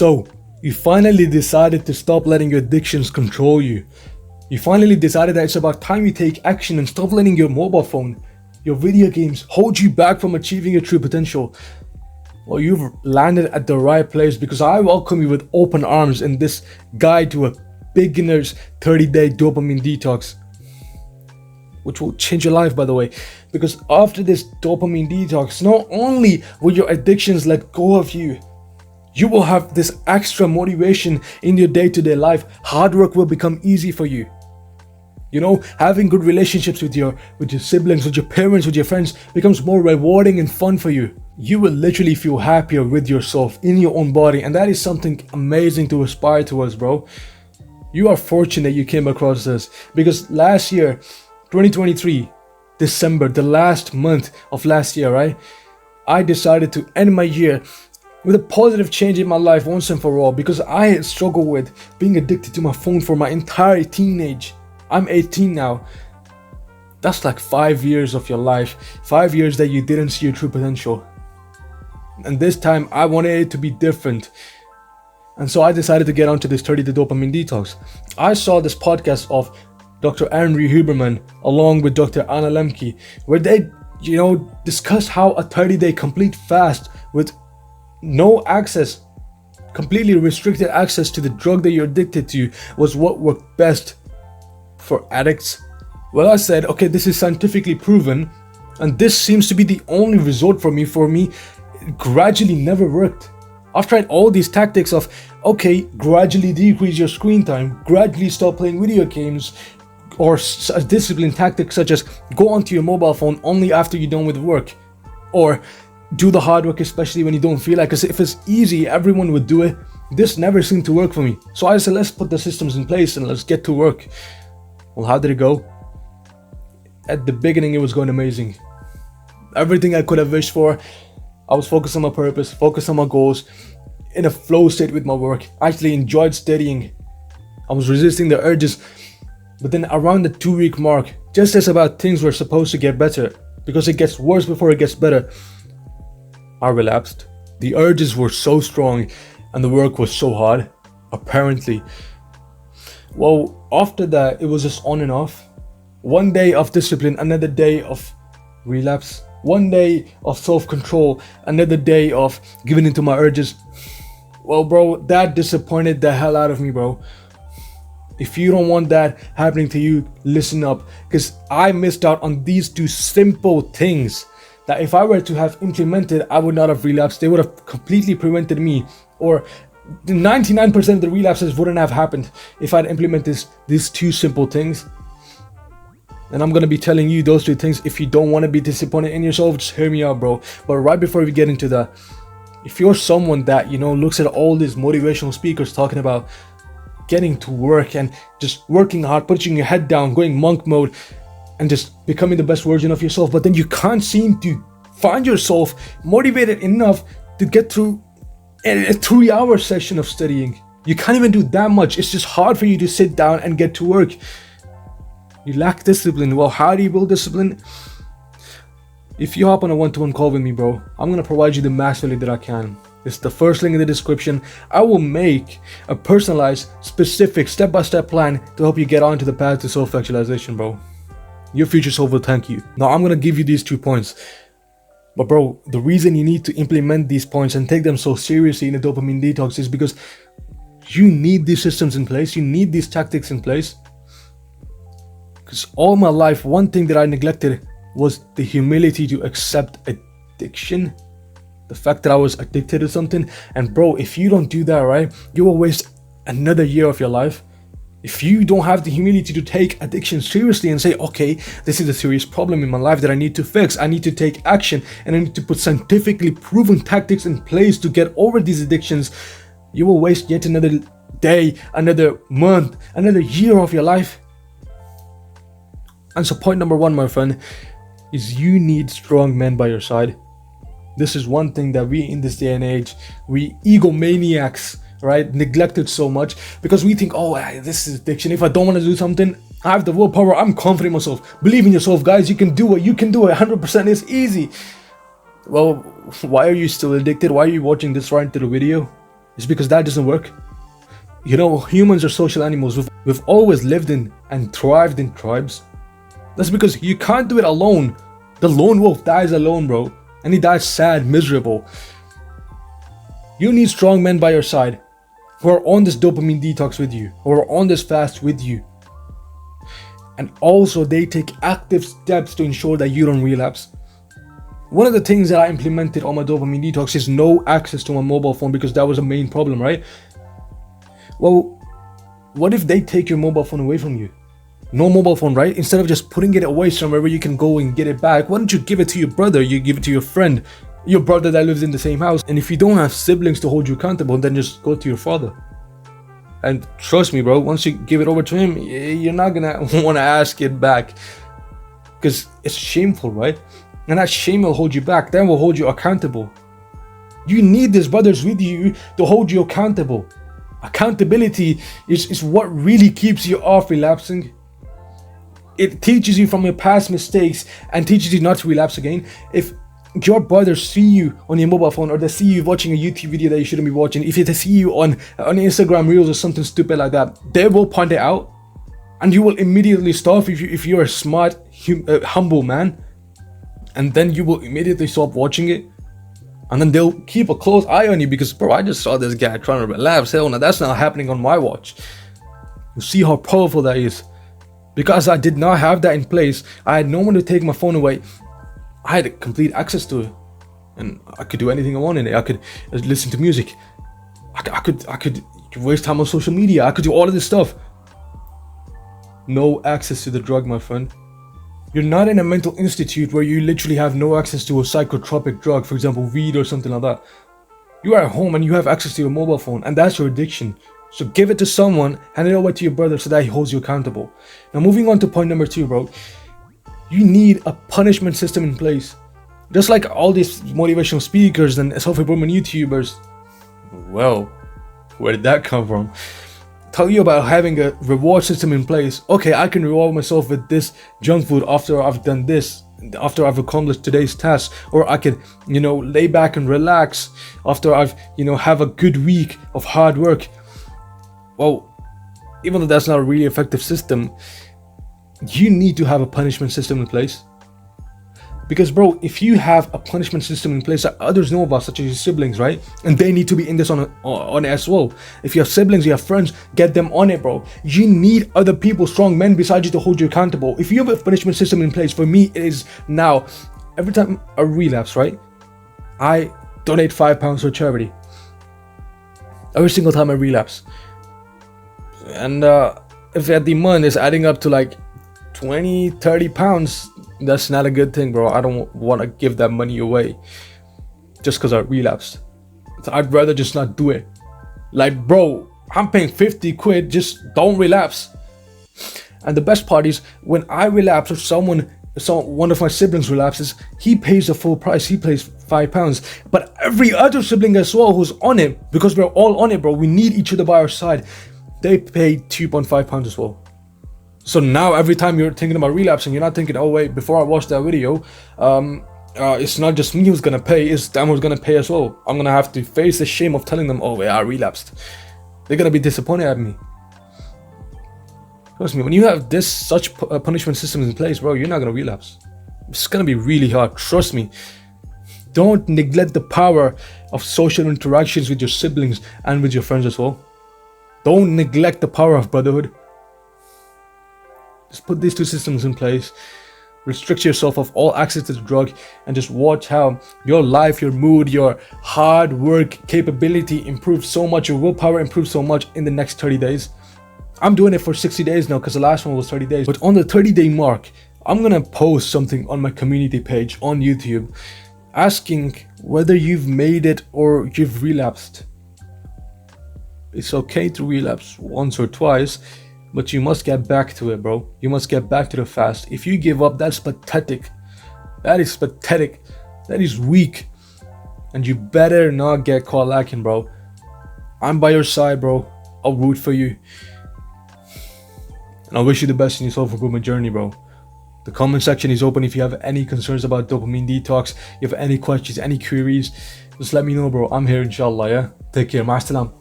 So, you finally decided to stop letting your addictions control you. You finally decided that it's about time you take action and stop letting your mobile phone, your video games, hold you back from achieving your true potential. Well, you've landed at the right place, because I welcome you with open arms in this guide to a beginner's 30-day dopamine detox, which will change your life, by the way. Because after this dopamine detox, not only will your addictions let go of you, you will have this extra motivation in your day-to-day life. Hard work will become easy for you. You know, having good relationships with your siblings, with your parents, with your friends becomes more rewarding and fun for you. You will literally feel happier with yourself in your own body, and that is something amazing to aspire towards, bro. You are fortunate you came across this, because last year, 2023, December, the last month of last year, right? I decided to end my year with a positive change in my life once and for all, because I had struggled with being addicted to my phone for my entire teenage. I'm 18 now. That's like 5 years of your life. 5 years that you didn't see your true potential. And this time I wanted it to be different. And so I decided to get onto this 30-day dopamine detox. I saw this podcast of Dr. Andrew Huberman along with Dr. Anna Lemke, where they, discuss how a 30-day complete fast with no access, completely restricted access to the drug that you're addicted to was what worked best for addicts. Well, I said, okay, this is scientifically proven, and this seems to be the only resort for me. It gradually never worked. I've tried all these tactics of, okay, gradually decrease your screen time, gradually stop playing video games, or discipline tactics such as go onto your mobile phone only after you're done with work, or do the hard work especially when you don't feel like, because if it's easy, everyone would do it. This never seemed to work for me. So I said, let's put the systems in place and let's get to work. Well, how did it go? At the beginning, it was going amazing. Everything I could have wished for. I was focused on my purpose, focused on my goals, in a flow state with my work. I actually enjoyed studying. I was resisting the urges. But then around the 2-week mark, just as about things were supposed to get better, because it gets worse before it gets better, I relapsed. The urges were so strong and the work was so hard, apparently. Well, after that, it was just on and off. One day of discipline, another day of relapse. One day of self-control, another day of giving into my urges. Well, bro, that disappointed the hell out of me, bro. If you don't want that happening to you, listen up. Because I missed out on these two simple things that if I were to have implemented, I would not have relapsed. They would have completely prevented me, or 99% of the relapses wouldn't have happened if I'd implemented these two simple things. And I'm gonna be telling you those two things. If you don't want to be disappointed in yourself, just hear me out, bro. But right before we get into that, if you're someone that looks at all these motivational speakers talking about getting to work and just working hard, putting your head down, going monk mode, and just becoming the best version of yourself, but then you can't seem to find yourself motivated enough to get through a 3-hour session of studying. You can't even do that much. It's just hard for you to sit down and get to work. You lack discipline. Well, how do you build discipline? If you hop on a one-to-one call with me, bro, I'm gonna provide you the max value that I can. It's the first link in the description. I will make a personalized, specific, step-by-step plan to help you get onto the path to self-actualization, bro. Your future self will thank you. Now, I'm gonna give you these 2 points. But bro, the reason you need to implement these points and take them so seriously in a dopamine detox is because you need these systems in place. You need these tactics in place. Because all my life, one thing that I neglected was the humility to accept addiction. The fact that I was addicted to something. And bro, if you don't do that, right, you will waste another year of your life. If you don't have the humility to take addiction seriously and say, okay, this is a serious problem in my life that I need to fix, I need to take action, and I need to put scientifically proven tactics in place to get over these addictions, you will waste yet another day, another month, another year of your life. And so point number 1, my friend, is you need strong men by your side. This is one thing that we in this day and age, we egomaniacs, right, neglected so much, because we think, oh, this is addiction. If I don't want to do something, I have the willpower, I'm confident in myself. Believe in yourself, guys. You can do it. You can do it 100%. It's easy. Well, why are you still addicted? Why are you watching this right into the video? It's because that doesn't work. You know, humans are social animals. We've always lived in and thrived in tribes. That's because you can't do it alone. The lone wolf dies alone, bro. And he dies sad, miserable. You need strong men by your side who are on this dopamine detox with you, who are on this fast with you. And also they take active steps to ensure that you don't relapse. One of the things that I implemented on my dopamine detox is no access to my mobile phone, because that was a main problem, right? Well, what if they take your mobile phone away from you? No mobile phone, right? Instead of just putting it away somewhere where you can go and get it back, why don't you give it to your brother? You give it to your friend, your brother that lives in the same house. And if you don't have siblings to hold you accountable, then just go to your father. And trust me, bro, once you give it over to him, you're not gonna want to ask it back, because it's shameful, right? And that shame will hold you back, then will hold you accountable. You need these brothers with you to hold you accountable. Accountability is what really keeps you off relapsing. It teaches you from your past mistakes and teaches you not to relapse again. If your brothers see you on your mobile phone, or they see you watching a YouTube video that you shouldn't be watching, if they see you on Instagram Reels or something stupid like that, they will point it out, and you will immediately stop if you're a smart, humble man. And then you will immediately stop watching it, and then they'll keep a close eye on you because, bro, I just saw this guy trying to relapse. Hell no, that's not happening on my watch. You see how powerful that is. Because I did not have that in place, I had no one to take my phone away. I had complete access to it, and I could do anything I wanted. I could listen to music. I could waste time on social media. I could do all of this stuff. No access to the drug, my friend. You're not in a mental institute where you literally have no access to a psychotropic drug, for example, weed or something like that. You are at home and you have access to your mobile phone, and that's your addiction. So give it to someone, hand it over to your brother so that he holds you accountable. Now moving on to point number 2, bro. You need a punishment system in place. Just like all these motivational speakers and self-improvement YouTubers. Well, where did that come from? Tell you about having a reward system in place. Okay, I can reward myself with this junk food after I've done this, after I've accomplished today's task, or I can, lay back and relax after I've, have a good week of hard work. Well, even though that's not a really effective system, you need to have a punishment system in place. Because, bro, if you have a punishment system in place that others know about, such as your siblings, right? And they need to be in this on it as well. If you have siblings, you have friends, get them on it, bro. You need other people, strong men beside you to hold you accountable. If you have a punishment system in place, for me, it is now, every time I relapse, right? I donate £5 for charity. Every single time I relapse. And if at the month is adding up to like 20-30 pounds, that's not a good thing, bro. I don't want to give that money away just because I relapsed. So I'd rather just not do it. Like, bro, I'm paying 50 quid, just don't relapse. And the best part is when I relapse, or one of my siblings relapses, he pays the full price. He pays £5. But every other sibling as well who's on it, because we're all on it, bro, we need each other by our side, they pay £2.5 as well. So now every time you're thinking about relapsing, you're not thinking, oh wait, before I watch that video, it's not just me who's gonna pay, it's them who's gonna pay as well. I'm gonna have to face the shame of telling them, oh wait, I relapsed. They're gonna be disappointed at me. Trust me, when you have such punishment systems in place, bro, you're not gonna relapse. It's gonna be really hard, trust me. Don't neglect the power of social interactions with your siblings and with your friends as well. Don't neglect the power of brotherhood. Just put these 2 systems in place. Restrict yourself of all access to the drug, and just watch how your life, your mood, your hard work capability improves so much, your willpower improves so much in the next 30 days. I'm doing it for 60 days now because the last one was 30 days. But on the 30-day mark, I'm gonna post something on my community page on YouTube asking whether you've made it or you've relapsed. It's okay to relapse once or twice, but you must get back to it, bro. You must get back to the fast. If you give up, that's pathetic. That is pathetic. That is weak. And you better not get caught lacking, bro. I'm by your side, bro. I'll root for you. And I wish you the best in your self-improvement journey, bro. The comment section is open if you have any concerns about dopamine detox. You have any questions, any queries, just let me know, bro. I'm here, inshallah. Yeah, take care. Ma'as salam.